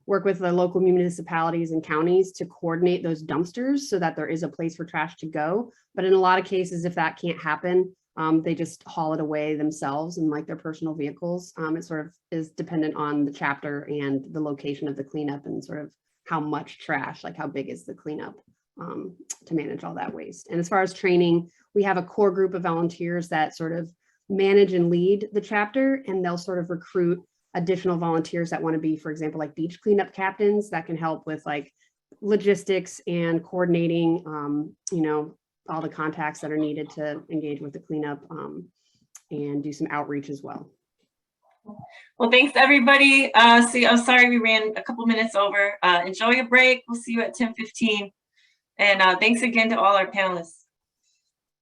Speaker 7: work with the local municipalities and counties to coordinate those dumpsters so that there is a place for trash to go. But in a lot of cases, if that can't happen, they just haul it away themselves in like their personal vehicles. It sort of is dependent on the chapter and the location of the cleanup and sort of how much trash, like how big is the cleanup to manage all that waste. And as far as training, we have a core group of volunteers that sort of manage and lead the chapter, and they'll sort of recruit additional volunteers that want to be, for example, like beach cleanup captains that can help with like logistics and coordinating, all the contacts that are needed to engage with the cleanup and do some outreach as well.
Speaker 2: Well, thanks everybody. I'm sorry we ran a couple minutes over. Enjoy your break. We'll see you at 10:15. And thanks again to all our panelists.